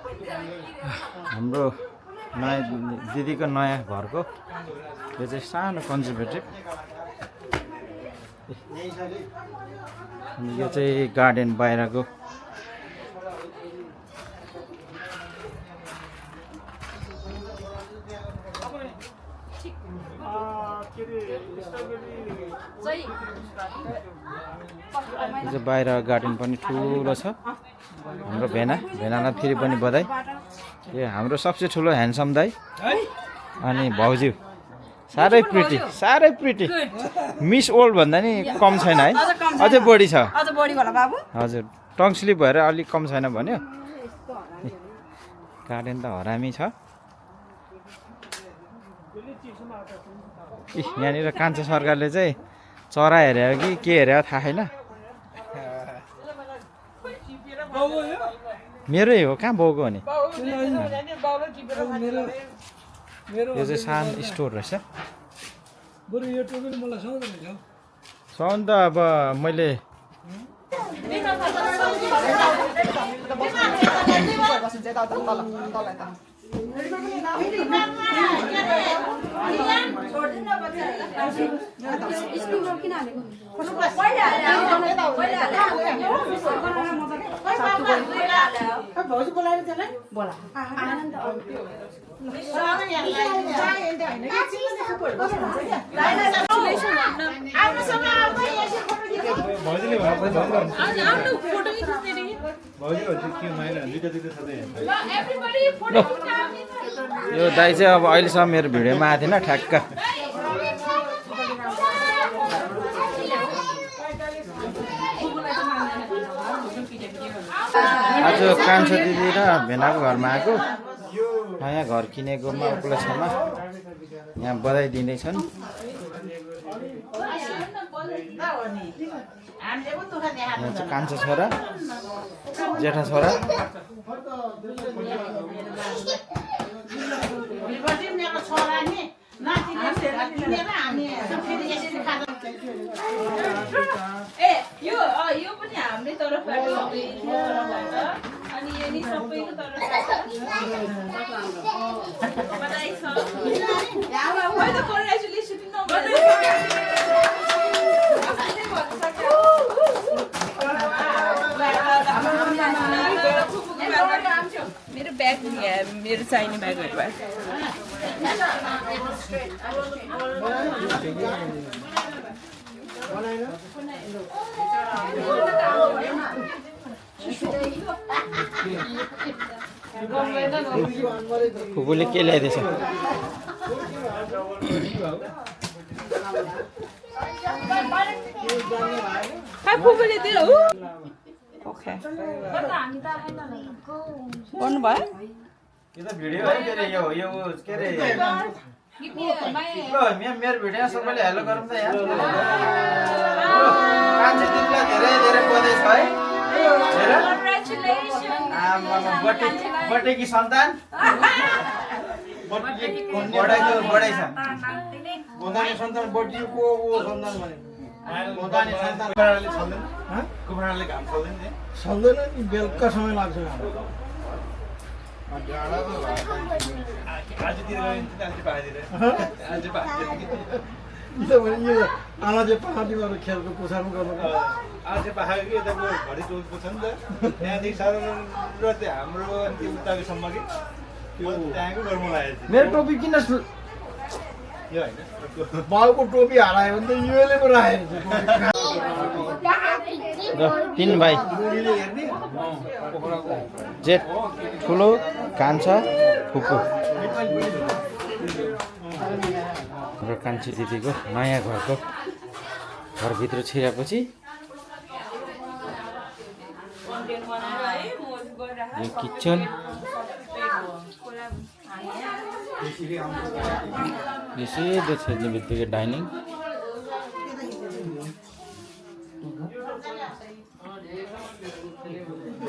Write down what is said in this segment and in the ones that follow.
हाम्रो नयाँ दिदीको नयाँ घरको यो चाहिँ सानो कन्जर्भेटिभ। यो चाहिँ गार्डन बाहिरको। यो चाहिँ बाहिर गार्डन पनि ठुलो छ। हाम्रो भेनालाई फेरि पनि बधाई। यो हाम्रो सबसे ठुलो ह्यान्डसम दाइ अनि भाउजू साह्रै प्रिटी मिस वर्ल्ड भन्दा नि कम छैन है, अझै बढी छ। हजुर टङ स्लिप भएर अलिक कम छैन भन्यो। गार्डन त हरामी छ। यहाँनिर कान्छा सरकारले चाहिँ चरा हेऱ्यो कि के हेऱ्यो थाहा छैन। मेरै हो, कहाँ बाउको हो नि। यो चाहिँ सानो स्टोर रहेछ। साउन्ड त अब मैले यो दाइ चाहिँ अब अहिलेसम्म मेरो भिडियोमा आएको थिएन ठ्याक्क। आज कान्छो दिदी र भेनाको घरमा आएको। नयाँ घर किनेकोमा उपलक्ष्यमा यहाँ बधाई दिँदैछन्। यहाँ चाहिँ कान्छो छोरा, जेठा छोरा। यो पनि हामीले तर्फबाट अनि यही सबैको तर्फबाट बधाई छ। मैले त कङ्ग्रेचुलेसन मेरो ब्याग मेरो चाहिने ब्यागहरू भयो। फुपूले के ल्याइदिएछ? फुपूले दियो। ओके गर्नु भयो। यो त भिडियो है के रे, यो के रे मेरो भिडियो सबैले हेलो गरौँ त यहाँ। कान्छो दिदीलाई धेरै धेरै बधाई छ है। बटेकी सन्तान बढाइ छ। गोदानी सन्तान बटिएको सन्तान भने गोदानी सन्तान कुखुराले घाम सक्दैन नि, बेलुका समय लाग्छ। आमा चाहिँ पहाडीबाट खेलको पुछारमा गर्नु आज पहाड कि यताको घडी टोलको छ नि त, त्यहाँदेखि साधारण र त्यो हाम्रो अनि उताको सम्म कि त्यो त्यहाँको गर्नु लागेको थियो। मेरो टोपी किन यो होइन बाउको टोपी हरायो भने त युएले पो राखेको तीन भाइ जेठ ठुलो कान्छा फुपू। हाम्रो कान्छी दिदीको नयाँ घरभित्र छिरेपछि यो किचन, यो सिधै छिर्ने बित्तिकै डाइनिङ।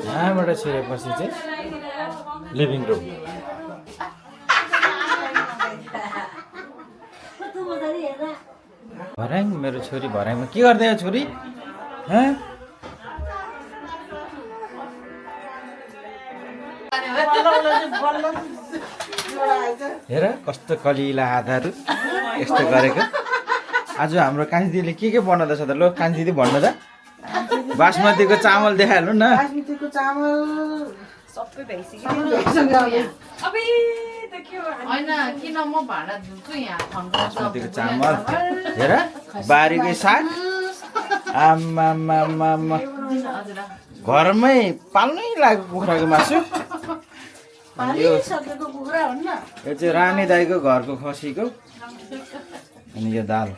यहाँबाट छिरेपछि चाहिँ लिभिङ रुम। भर्याङ मेरो छोरी भर्याङमा के गर्दै हो छोरी? हेर कस्तो कलिला हातहरू यस्तो गरेको आज हाम्रो कान्छी दिदीले के बनाउँदैछ त लो कान्छी दिदी भन्नु त बासमतीको चामल देखाइहाल्नु न बासमतीको चामल सबै भइसक्यो अबे त के हैन किन म भाडा धुन्छु यहाँ बासमतीको चामल हेर बारीकै साग आम्मामामा घरमै पाल्नै लाग्यो कुखुराको मासु पालिसकेको कुखुरा हो नि यो चाहिँ रानी दाईको घरको खसीको अनि यो दाल